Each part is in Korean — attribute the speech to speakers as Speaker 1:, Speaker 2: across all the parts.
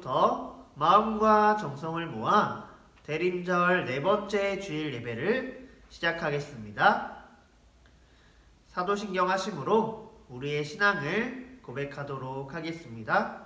Speaker 1: 지금부터 마음과 정성을 모아 대림절 네 번째 주일 예배를 시작하겠습니다. 사도신경 하심으로 우리의 신앙을 고백하도록 하겠습니다.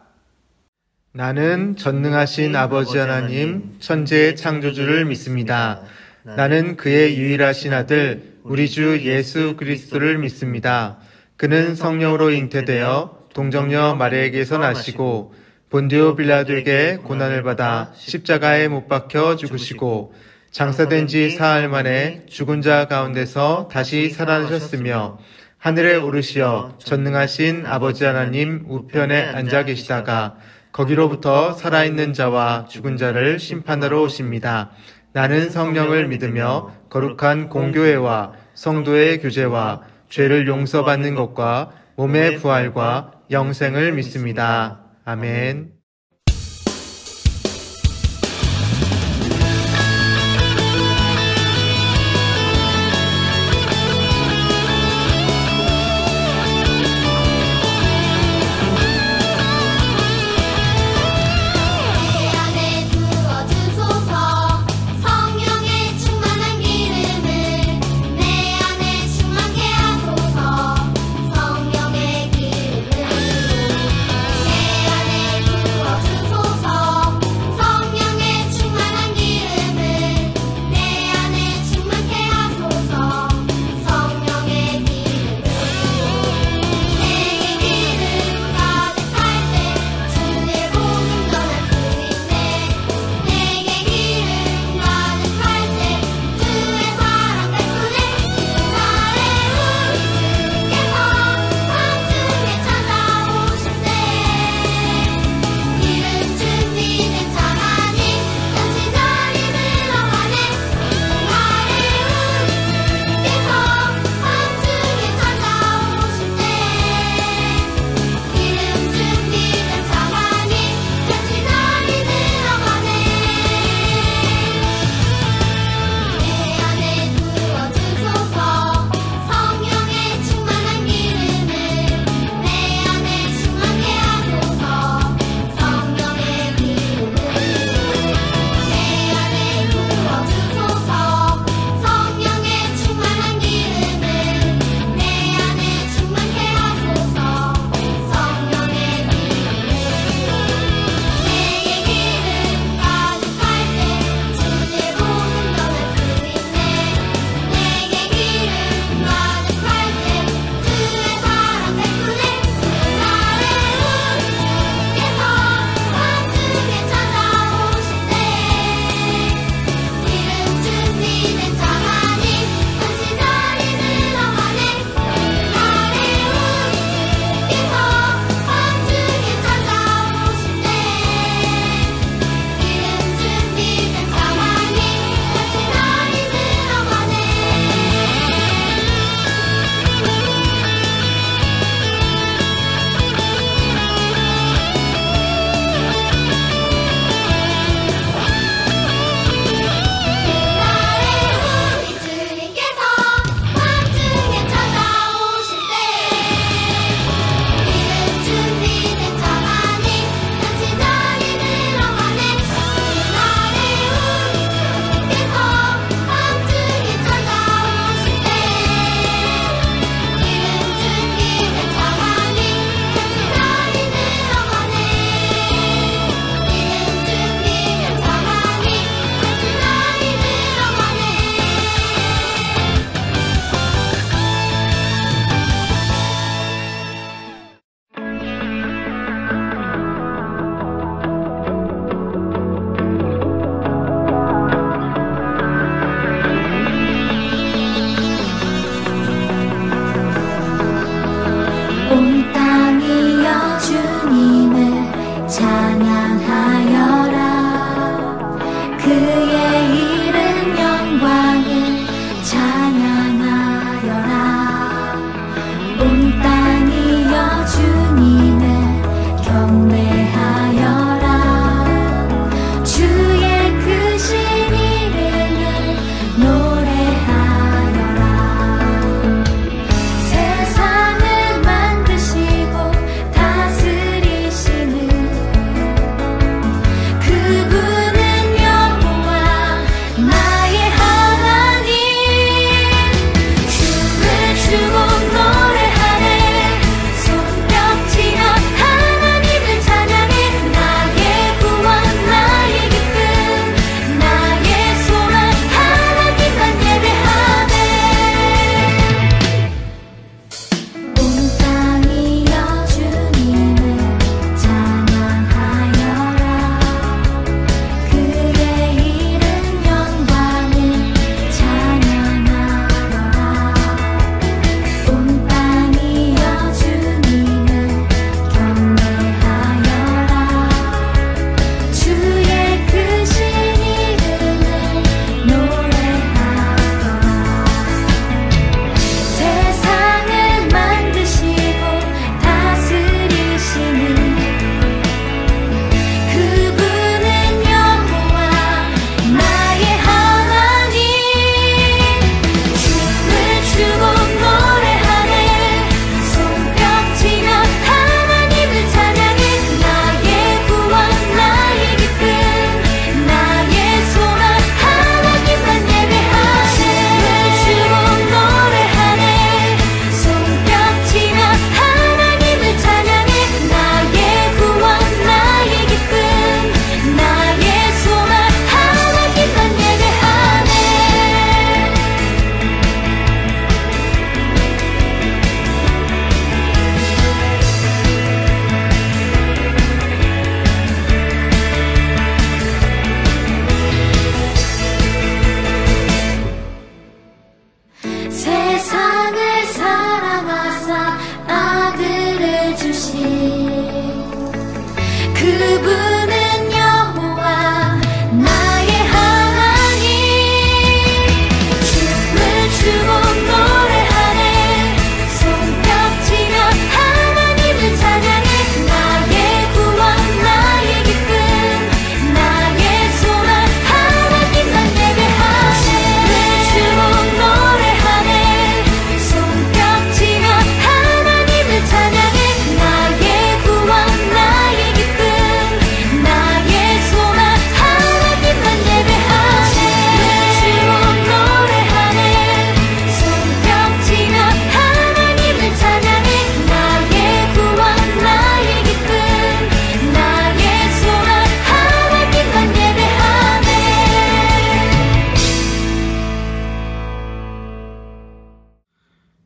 Speaker 2: 나는 전능하신 아버지 하나님 천지의 창조주를 믿습니다. 나는 그의 유일하신 아들 우리 주 예수 그리스도를 믿습니다. 그는 성령으로 잉태되어 동정녀 마리아에게서 나시고 본디오 빌라도에게 고난을 받아 십자가에 못 박혀 죽으시고 장사된 지 사흘 만에 죽은 자 가운데서 다시 살아나셨으며 하늘에 오르시어 전능하신 아버지 하나님 우편에 앉아 계시다가 거기로부터 살아있는 자와 죽은 자를 심판하러 오십니다. 나는 성령을 믿으며 거룩한 공교회와 성도의 교제와 죄를 용서받는 것과 몸의 부활과 영생을 믿습니다. 아멘.
Speaker 3: 내 안에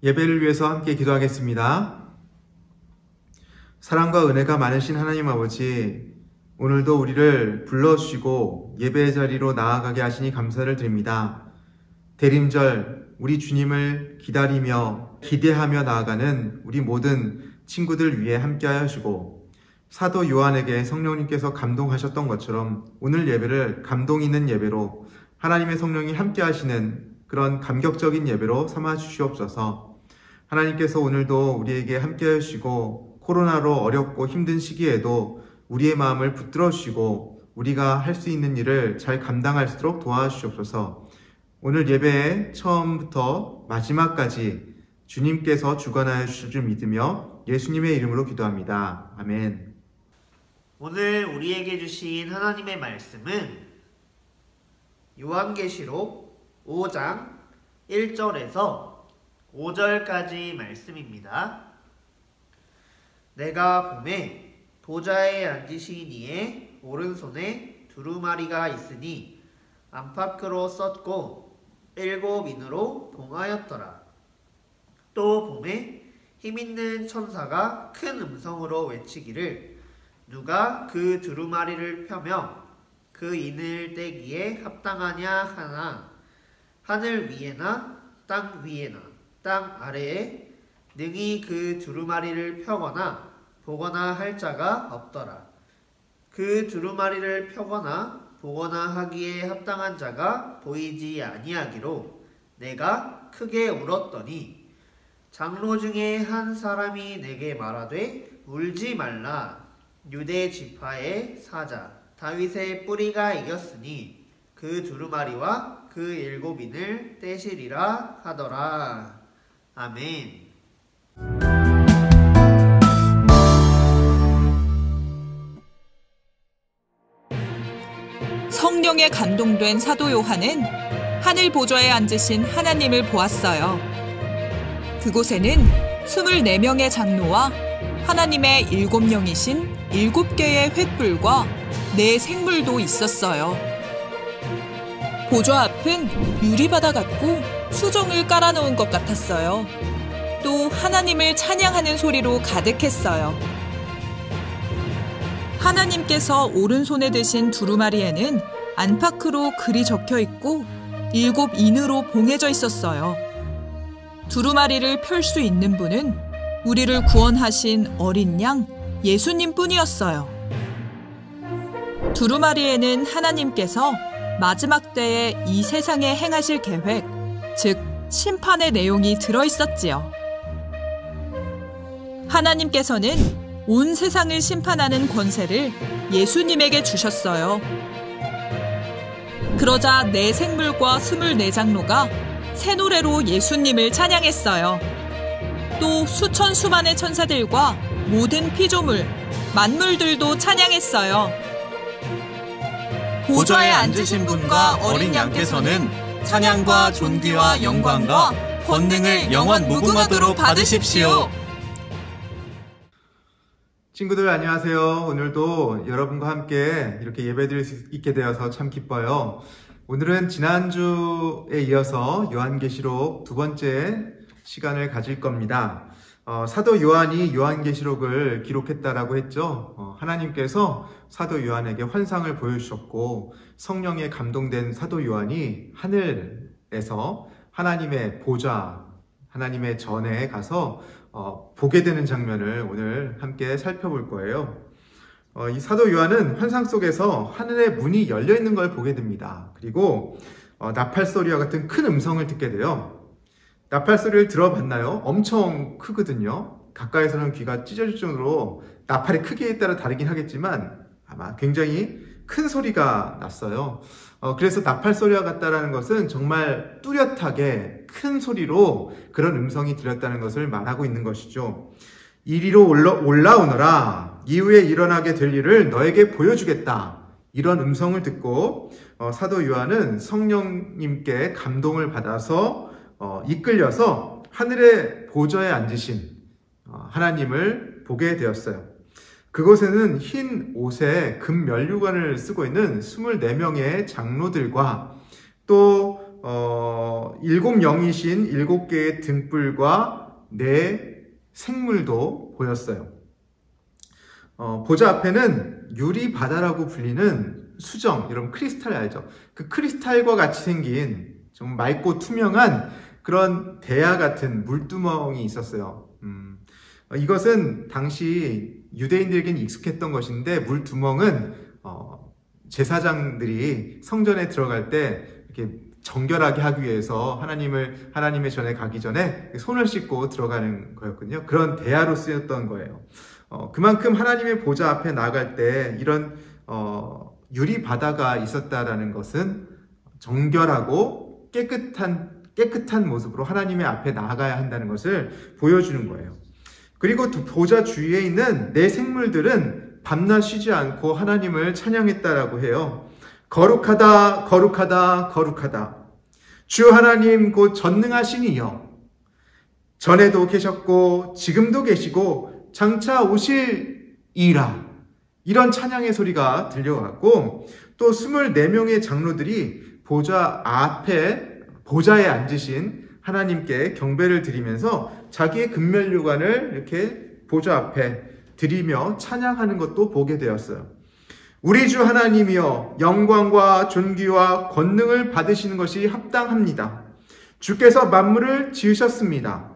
Speaker 2: 예배를 위해서 함께 기도하겠습니다. 사랑과 은혜가 많으신 하나님 아버지, 오늘도 우리를 불러주시고 예배의 자리로 나아가게 하시니 감사를 드립니다. 대림절 우리 주님을 기다리며 기대하며 나아가는 우리 모든 친구들 위해 함께하여 주시고, 사도 요한에게 성령님께서 감동하셨던 것처럼 오늘 예배를 감동 있는 예배로, 하나님의 성령이 함께하시는 그런 감격적인 예배로 삼아 주시옵소서. 하나님께서 오늘도 우리에게 함께해 주시고, 코로나로 어렵고 힘든 시기에도 우리의 마음을 붙들어 주시고 우리가 할 수 있는 일을 잘 감당할 수 있도록 도와주시옵소서. 오늘 예배의 처음부터 마지막까지 주님께서 주관하여 주실 줄 믿으며 예수님의 이름으로 기도합니다. 아멘.
Speaker 1: 오늘 우리에게 주신 하나님의 말씀은 요한계시록 5장 1절에서 5절까지 말씀입니다. 내가 보매 보좌에 앉으신 이의 오른손에 두루마리가 있으니 안팎으로 썼고 7인으로 봉하였더라. 또 보매 힘있는 천사가 큰 음성으로 외치기를, 누가 그 두루마리를 펴며 그 인을 떼기에 합당하냐 하나, 하늘 위에나 땅 위에나 땅 아래에 능히 그 두루마리를 펴거나 보거나 할 자가 없더라. 그 두루마리를 펴거나 보거나 하기에 합당한 자가 보이지 아니하기로 내가 크게 울었더니, 장로 중에 한 사람이 내게 말하되 울지 말라. 유대 지파의 사자 다윗의 뿌리가 이겼으니 그 두루마리와 그 7인을 떼시리라 하더라. 아멘.
Speaker 3: 성령에 감동된 사도 요한은 하늘 보좌에 앉으신 하나님을 보았어요. 그곳에는 24명의 장로와 하나님의 7영이신 7개의 횃불과 4 생물도 있었어요. 보좌 앞은 유리바다 같고 수정을 깔아놓은 것 같았어요. 또 하나님을 찬양하는 소리로 가득했어요. 하나님께서 오른손에 드신 두루마리에는 안팎으로 글이 적혀 있고 7인으로 봉해져 있었어요. 두루마리를 펼 수 있는 분은 우리를 구원하신 어린 양 예수님 뿐이었어요. 두루마리에는 하나님께서 마지막 때에 이 세상에 행하실 계획, 즉 심판의 내용이 들어있었지요. 하나님께서는 온 세상을 심판하는 권세를 예수님에게 주셨어요. 그러자 4 생물과 24 장로가 새 노래로 예수님을 찬양했어요. 또 수천 수만의 천사들과 모든 피조물, 만물들도 찬양했어요.
Speaker 4: 보좌에 앉으신 분과 어린 양께서는 찬양과 존귀와 영광과 권능을 영원 무궁하도록 받으십시오.
Speaker 2: 친구들 안녕하세요. 오늘도 여러분과 함께 이렇게 예배드릴 수 있게 되어서 참 기뻐요. 오늘은 지난주에 이어서 요한계시록 2번째 시간을 가질 겁니다. 사도 요한이 요한계시록을 기록했다라고 했죠. 하나님께서 사도 요한에게 환상을 보여주셨고, 성령에 감동된 사도 요한이 하늘에서 하나님의 보좌, 하나님의 전에 가서 보게 되는 장면을 오늘 함께 살펴볼 거예요. 이 사도 요한은 환상 속에서 하늘의 문이 열려 있는 걸 보게 됩니다. 그리고 나팔 소리와 같은 큰 음성을 듣게 돼요. 나팔 소리를 들어봤나요? 엄청 크거든요. 가까이서는 귀가 찢어질 정도로 나팔의 크기에 따라 다르긴 하겠지만 아마 굉장히 큰 소리가 났어요. 그래서 나팔 소리와 같다라는 것은 정말 뚜렷하게 큰 소리로 그런 음성이 들렸다는 것을 말하고 있는 것이죠. 이리로 올라오너라. 이후에 일어나게 될 일을 너에게 보여주겠다. 이런 음성을 듣고 사도 요한은 성령님께 감동을 받아서 이끌려서 하늘의 보좌에 앉으신 하나님을 보게 되었어요. 그곳에는 흰 옷에 금 면류관을 쓰고 있는 24명의 장로들과 또 7 영이신 7개의 등불과 4 생물도 보였어요. 보좌 앞에는 유리 바다라고 불리는 수정, 여러분 크리스탈 알죠? 그 크리스탈과 같이 생긴 좀 맑고 투명한 그런 대야 같은 물두멍이 있었어요. 이것은 당시 유대인들에게는 익숙했던 것인데, 물두멍은 제사장들이 성전에 들어갈 때 이렇게 정결하게 하기 위해서 하나님의 전에 가기 전에 손을 씻고 들어가는 거였거든요. 그런 대야로 쓰였던 거예요. 그만큼 하나님의 보좌 앞에 나아갈 때 이런 유리 바다가 있었다라는 것은 정결하고 깨끗한 모습으로 하나님의 앞에 나아가야 한다는 것을 보여주는 거예요. 그리고 보좌 주위에 있는 4 생물들은 밤낮 쉬지 않고 하나님을 찬양했다라고 해요. 거룩하다, 거룩하다, 거룩하다. 주 하나님 곧 전능하신 이여. 전에도 계셨고 지금도 계시고 장차 오실이라. 이런 찬양의 소리가 들려왔고, 또 24명의 장로들이 보좌에 앉으신 하나님께 경배를 드리면서 자기의 금면류관을 이렇게 보좌 앞에 드리며 찬양하는 것도 보게 되었어요. 우리 주 하나님이여, 영광과 존귀와 권능을 받으시는 것이 합당합니다. 주께서 만물을 지으셨습니다.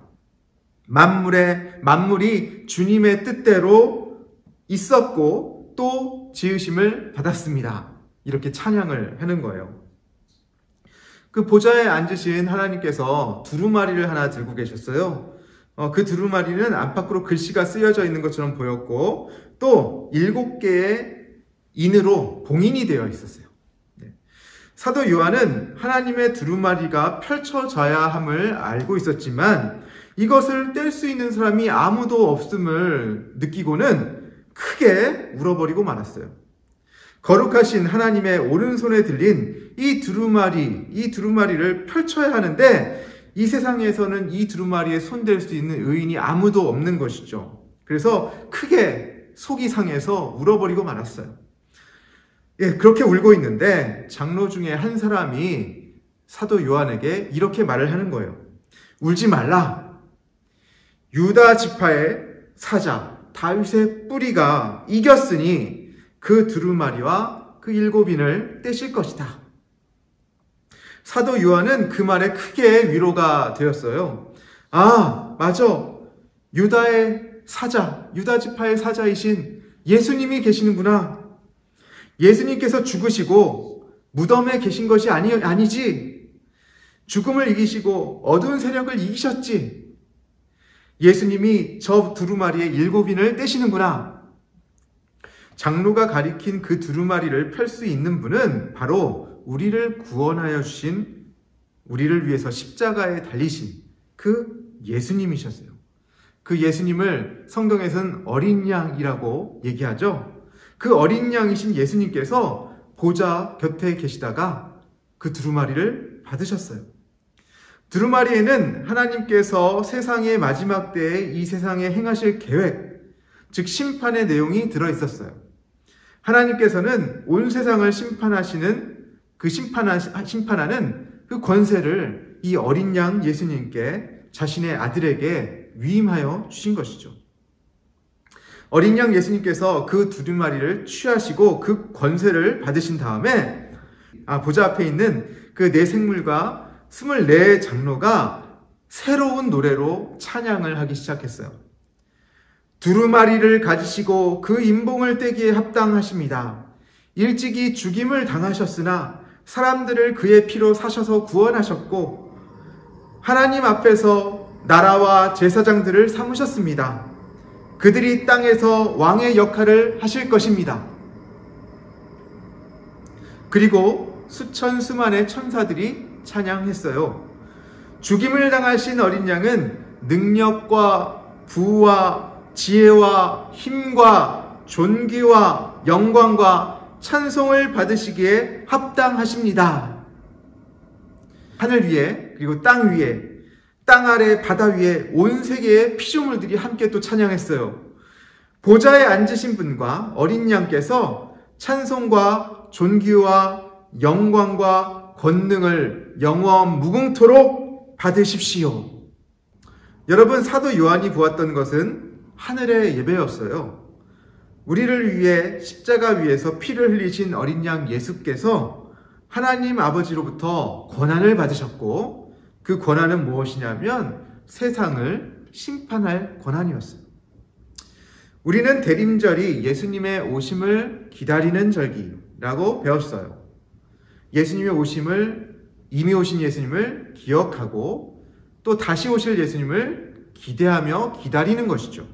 Speaker 2: 만물이 주님의 뜻대로 있었고 또 지으심을 받았습니다. 이렇게 찬양을 하는 거예요. 그 보좌에 앉으신 하나님께서 두루마리를 하나 들고 계셨어요. 그 두루마리는 안팎으로 글씨가 쓰여져 있는 것처럼 보였고, 또 7개의 인으로 봉인이 되어 있었어요. 사도 요한은 하나님의 두루마리가 펼쳐져야 함을 알고 있었지만 이것을 뗄 수 있는 사람이 아무도 없음을 느끼고는 크게 울어버리고 말았어요. 거룩하신 하나님의 오른손에 들린 이 두루마리를 펼쳐야 하는데, 이 세상에서는 이 두루마리에 손댈 수 있는 의인이 아무도 없는 것이죠. 그래서 크게 속이 상해서 울어버리고 말았어요. 그렇게 울고 있는데 장로 중에 한 사람이 사도 요한에게 이렇게 말을 하는 거예요. 울지 말라. 유다 지파의 사자 다윗의 뿌리가 이겼으니 그 두루마리와 그 7인을 떼실 것이다. 사도 요한은 그 말에 크게 위로가 되었어요. 아, 맞아. 유다 지파의 사자이신 예수님이 계시는구나. 예수님께서 죽으시고 무덤에 계신 것이 아니지. 죽음을 이기시고 어두운 세력을 이기셨지. 예수님이 저 두루마리의 7인을 떼시는구나. 장로가 가리킨 그 두루마리를 펼 수 있는 분은 바로 우리를 구원하여 주신, 우리를 위해서 십자가에 달리신 그 예수님이셨어요. 그 예수님을 성경에서는 어린 양이라고 얘기하죠. 그 어린 양이신 예수님께서 보좌 곁에 계시다가 그 두루마리를 받으셨어요. 두루마리에는 하나님께서 세상의 마지막 때에 이 세상에 행하실 계획, 즉 심판의 내용이 들어있었어요. 하나님께서는 온 세상을 심판하는 그 권세를 이 어린 양 예수님께 자신의 아들에게 위임하여 주신 것이죠. 어린 양 예수님께서 그 두루마리를 취하시고 그 권세를 받으신 다음에 보좌 앞에 있는 그 4 생물과 24 장로가 새로운 노래로 찬양을 하기 시작했어요. 두루마리를 가지시고 그 인봉을 떼기에 합당하십니다. 일찍이 죽임을 당하셨으나 사람들을 그의 피로 사셔서 구원하셨고 하나님 앞에서 나라와 제사장들을 삼으셨습니다. 그들이 땅에서 왕의 역할을 하실 것입니다. 그리고 수천 수만의 천사들이 찬양했어요. 죽임을 당하신 어린 양은 능력과 부와 지혜와 힘과 존귀와 영광과 찬송을 받으시기에 합당하십니다. 하늘 위에, 그리고 땅 위에, 땅 아래, 바다 위에 온 세계의 피조물들이 함께 또 찬양했어요. 보좌에 앉으신 분과 어린 양께서 찬송과 존귀와 영광과 권능을 영원 무궁토록 받으십시오. 여러분, 사도 요한이 보았던 것은 하늘의 예배였어요. 우리를 위해 십자가 위에서 피를 흘리신 어린 양 예수께서 하나님 아버지로부터 권한을 받으셨고, 그 권한은 무엇이냐면 세상을 심판할 권한이었어요. 우리는 대림절이 예수님의 오심을 기다리는 절기라고 배웠어요. 예수님의 오심을, 이미 오신 예수님을 기억하고 또 다시 오실 예수님을 기대하며 기다리는 것이죠.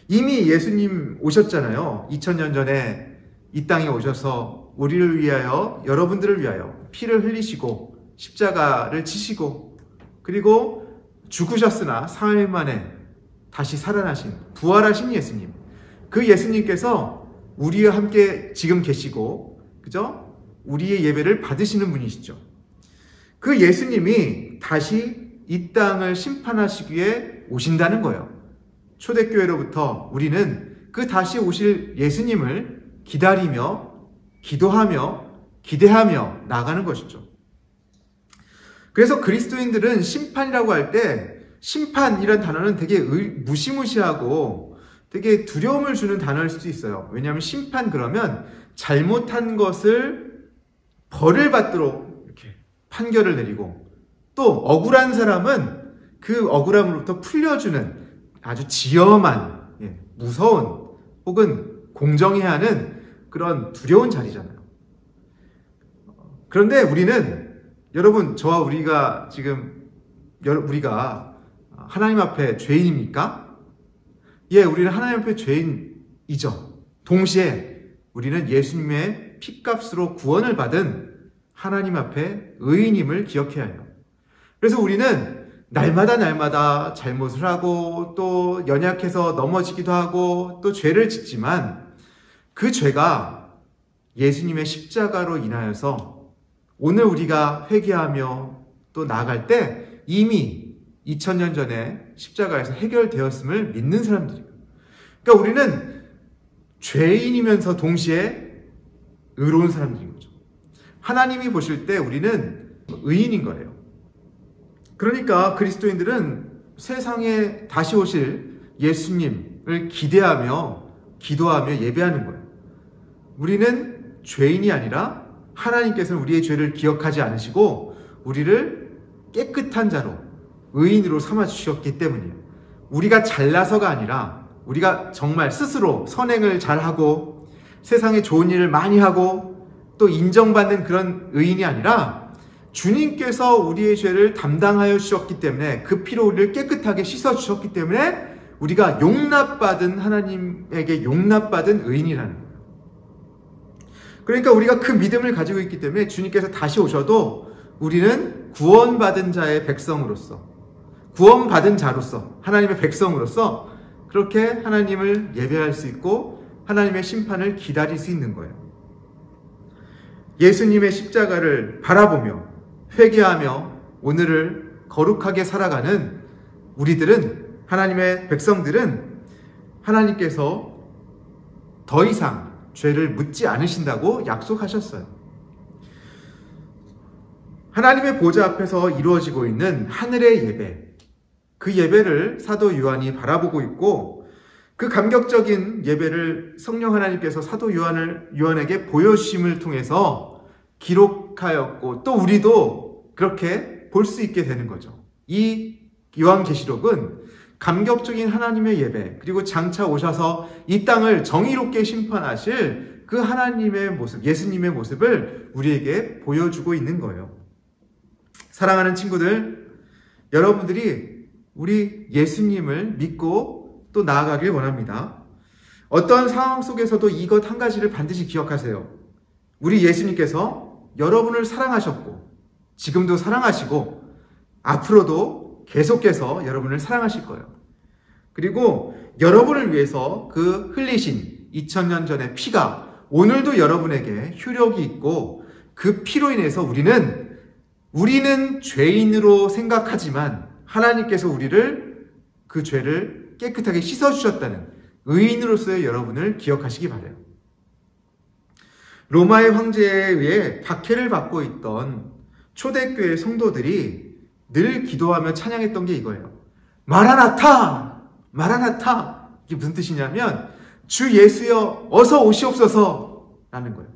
Speaker 2: 이미 예수님 오셨잖아요. 2000년 전에 이 땅에 오셔서 우리를 위하여, 여러분들을 위하여 피를 흘리시고 십자가를 지시고, 그리고 죽으셨으나 3일 만에 다시 살아나신, 부활하신 예수님, 그 예수님께서 우리와 함께 지금 계시고, 그죠? 우리의 예배를 받으시는 분이시죠. 그 예수님이 다시 이 땅을 심판하시기 위해 오신다는 거예요. 초대교회로부터 우리는 그 다시 오실 예수님을 기다리며, 기도하며, 기대하며 나가는 것이죠. 그래서 그리스도인들은 심판이라고 할 때, 심판이란 단어는 되게 무시무시하고 되게 두려움을 주는 단어일 수도 있어요. 왜냐하면 심판 그러면 잘못한 것을 벌을 받도록 이렇게 판결을 내리고, 또 억울한 사람은 그 억울함으로부터 풀려주는 아주 지엄한, 무서운 혹은 공정해야 하는 그런 두려운 자리잖아요. 그런데 우리는, 여러분, 저와 우리가 지금, 우리가 하나님 앞에 죄인입니까? 예, 우리는 하나님 앞에 죄인이죠. 동시에 우리는 예수님의 피값으로 구원을 받은 하나님 앞에 의인임을 기억해야 해요. 그래서 우리는 날마다 잘못을 하고 또 연약해서 넘어지기도 하고 또 죄를 짓지만, 그 죄가 예수님의 십자가로 인하여서 오늘 우리가 회개하며 또 나아갈 때 이미 2000년 전에 십자가에서 해결되었음을 믿는 사람들이에요. 그러니까 우리는 죄인이면서 동시에 의로운 사람들인 거죠. 하나님이 보실 때 우리는 의인인 거예요. 그러니까 그리스도인들은 세상에 다시 오실 예수님을 기대하며 기도하며 예배하는 거예요. 우리는 죄인이 아니라 하나님께서는 우리의 죄를 기억하지 않으시고 우리를 깨끗한 자로, 의인으로 삼아주셨기 때문이에요. 우리가 잘나서가 아니라 우리가 정말 스스로 선행을 잘하고 세상에 좋은 일을 많이 하고 또 인정받는 그런 의인이 아니라 주님께서 우리의 죄를 담당하여 주셨기 때문에, 그 피로 우리를 깨끗하게 씻어주셨기 때문에 우리가 용납받은, 하나님에게 용납받은 의인이라는 거예요. 그러니까 우리가 그 믿음을 가지고 있기 때문에 주님께서 다시 오셔도 우리는 구원받은 자의 백성으로서, 구원받은 자로서, 하나님의 백성으로서 그렇게 하나님을 예배할 수 있고 하나님의 심판을 기다릴 수 있는 거예요. 예수님의 십자가를 바라보며 회개하며 오늘을 거룩하게 살아가는 우리들은, 하나님의 백성들은 하나님께서 더 이상 죄를 묻지 않으신다고 약속하셨어요. 하나님의 보좌 앞에서 이루어지고 있는 하늘의 예배, 그 예배를 사도 요한이 바라보고 있고, 그 감격적인 예배를 성령 하나님께서 사도 요한에게 보여주심을 통해서 기록하였고, 또 우리도 그렇게 볼 수 있게 되는 거죠. 이 요한계시록은 감격적인 하나님의 예배, 그리고 장차 오셔서 이 땅을 정의롭게 심판하실 그 하나님의 모습, 예수님의 모습을 우리에게 보여주고 있는 거예요. 사랑하는 친구들, 여러분들이 우리 예수님을 믿고 또 나아가길 원합니다. 어떤 상황 속에서도 이것 한 가지를 반드시 기억하세요. 우리 예수님께서 여러분을 사랑하셨고, 지금도 사랑하시고, 앞으로도 계속해서 여러분을 사랑하실 거예요. 그리고 여러분을 위해서 그 흘리신 2000년 전의 피가 오늘도 여러분에게 효력이 있고, 그 피로 인해서 우리는 죄인으로 생각하지만 하나님께서 우리를, 그 죄를 깨끗하게 씻어주셨다는 의인으로서의 여러분을 기억하시기 바라요. 로마의 황제에 의해 박해를 받고 있던 초대교회 성도들이 늘 기도하며 찬양했던 게 이거예요. 마라나타! 마라나타! 이게 무슨 뜻이냐면 주 예수여 어서 오시옵소서 라는 거예요.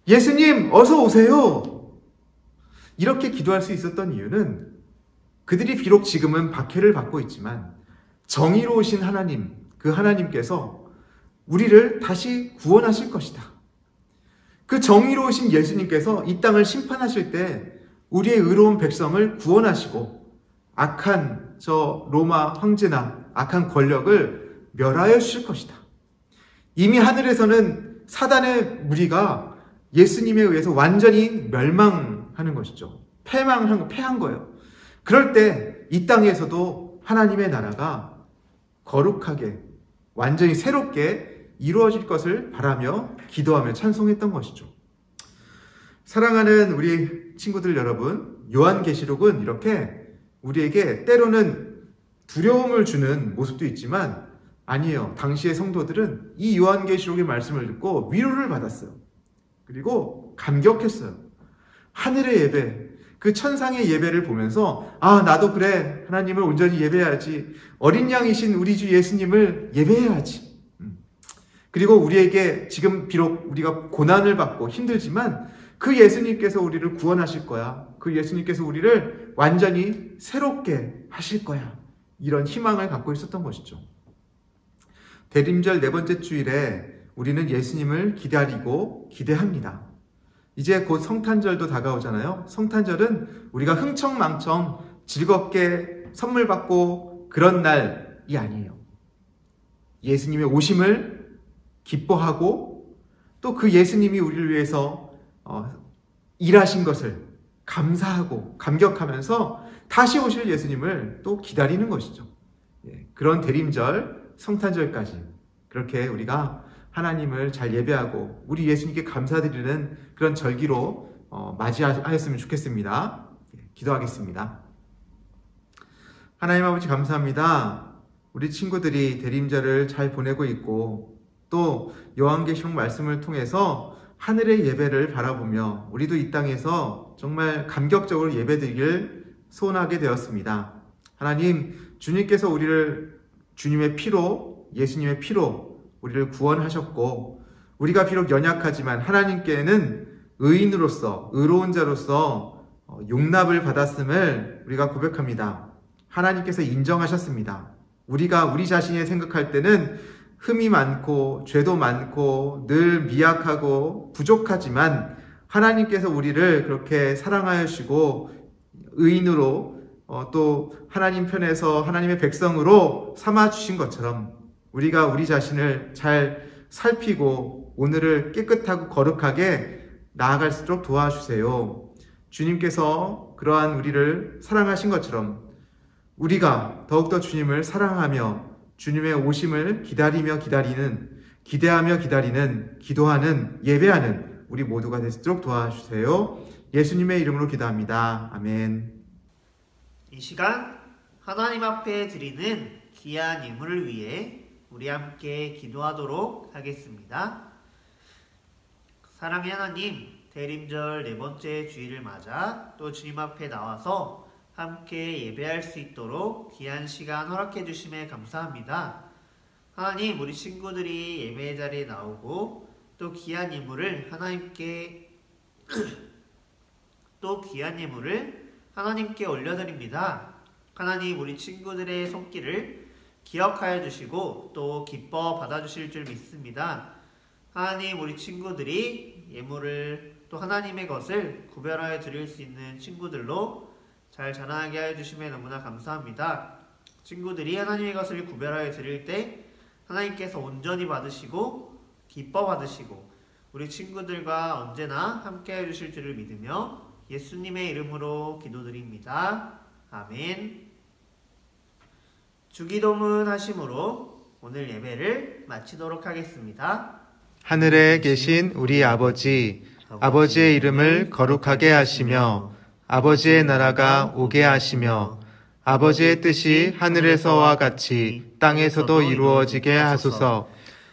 Speaker 2: 예수님 어서 오세요! 이렇게 기도할 수 있었던 이유는 그들이 비록 지금은 박해를 받고 있지만 정의로우신 하나님, 그 하나님께서 우리를 다시 구원하실 것이다. 그 정의로우신 예수님께서 이 땅을 심판하실 때 우리의 의로운 백성을 구원하시고 악한 저 로마 황제나 악한 권력을 멸하여 주실 것이다. 이미 하늘에서는 사단의 무리가 예수님에 의해서 완전히 멸망하는 것이죠. 패한 거예요. 그럴 때 이 땅에서도 하나님의 나라가 거룩하게 완전히 새롭게 이루어질 것을 바라며 기도하며 찬송했던 것이죠. 사랑하는 우리 친구들 여러분, 요한계시록은 이렇게 우리에게 때로는 두려움을 주는 모습도 있지만 아니에요. 당시의 성도들은 이 요한계시록의 말씀을 듣고 위로를 받았어요. 그리고 감격했어요. 하늘의 예배, 그 천상의 예배를 보면서 아, 나도 그래, 하나님을 온전히 예배해야지, 어린 양이신 우리 주 예수님을 예배해야지. 그리고 우리에게 지금 비록 우리가 고난을 받고 힘들지만 그 예수님께서 우리를 구원하실 거야. 그 예수님께서 우리를 완전히 새롭게 하실 거야. 이런 희망을 갖고 있었던 것이죠. 대림절 네 번째 주일에 우리는 예수님을 기다리고 기대합니다. 이제 곧 성탄절도 다가오잖아요. 성탄절은 우리가 흥청망청 즐겁게 선물 받고 그런 날이 아니에요. 예수님의 오심을 기뻐하고 또 그 예수님이 우리를 위해서 일하신 것을 감사하고 감격하면서 다시 오실 예수님을 또 기다리는 것이죠. 그런 대림절, 성탄절까지 그렇게 우리가 하나님을 잘 예배하고 우리 예수님께 감사드리는 그런 절기로 맞이하였으면 좋겠습니다. 기도하겠습니다. 하나님 아버지 감사합니다. 우리 친구들이 대림절을 잘 보내고 있고 또 요한계시록 말씀을 통해서 하늘의 예배를 바라보며 우리도 이 땅에서 정말 감격적으로 예배드리길 소원하게 되었습니다. 하나님, 주님께서 우리를 주님의 피로, 예수님의 피로 우리를 구원하셨고 우리가 비록 연약하지만 하나님께는 의인으로서, 의로운 자로서 용납을 받았음을 우리가 고백합니다. 하나님께서 인정하셨습니다. 우리가 우리 자신을 생각할 때는 흠이 많고 죄도 많고 늘 미약하고 부족하지만 하나님께서 우리를 그렇게 사랑하여 주시고 의인으로 또 하나님 편에서 하나님의 백성으로 삼아 주신 것처럼 우리가 우리 자신을 잘 살피고 오늘을 깨끗하고 거룩하게 나아갈수록 도와주세요. 주님께서 그러한 우리를 사랑하신 것처럼 우리가 더욱더 주님을 사랑하며 주님의 오심을 기다리며 기대하며 기다리는, 기도하는, 예배하는 우리 모두가 될 수 있도록 도와주세요. 예수님의 이름으로 기도합니다. 아멘.
Speaker 1: 이 시간 하나님 앞에 드리는 귀한 예물을 위해 우리 함께 기도하도록 하겠습니다. 사랑의 하나님, 대림절 네 번째 주일을 맞아 또 주님 앞에 나와서 함께 예배할 수 있도록 귀한 시간 허락해 주심에 감사합니다. 하나님, 우리 친구들이 예배 자리에 나오고 또 귀한 예물을 하나님께 올려드립니다. 하나님, 우리 친구들의 손길을 기억하여 주시고 또 기뻐 받아주실 줄 믿습니다. 하나님, 우리 친구들이 예물을 또 하나님의 것을 구별하여 드릴 수 있는 친구들로 잘 자라나게 하여 주심에 너무나 감사합니다. 친구들이 하나님의 것을 구별하여 드릴 때 하나님께서 온전히 받으시고 기뻐 받으시고 우리 친구들과 언제나 함께 해 주실 줄을 믿으며 예수님의 이름으로 기도드립니다. 아멘. 주기도문 하심으로 오늘 예배를 마치도록 하겠습니다.
Speaker 2: 하늘에 계신 우리 아버지, 아버지의 이름을 거룩하게 하시며 아버지의 나라가 오게 하시며 아버지의 뜻이 하늘에서와 같이 땅에서도 이루어지게 하소서.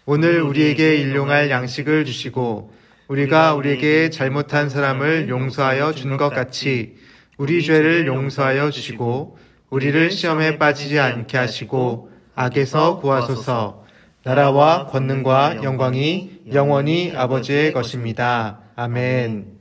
Speaker 2: 오늘 우리에게 일용할 양식을 주시고 우리가 우리에게 잘못한 사람을 용서하여 준 것 같이 우리 죄를 용서하여 주시고 우리를 시험에 빠지지 않게 하시고 악에서 구하소서. 나라와 권능과 영광이 영원히 아버지의 것입니다. 아멘.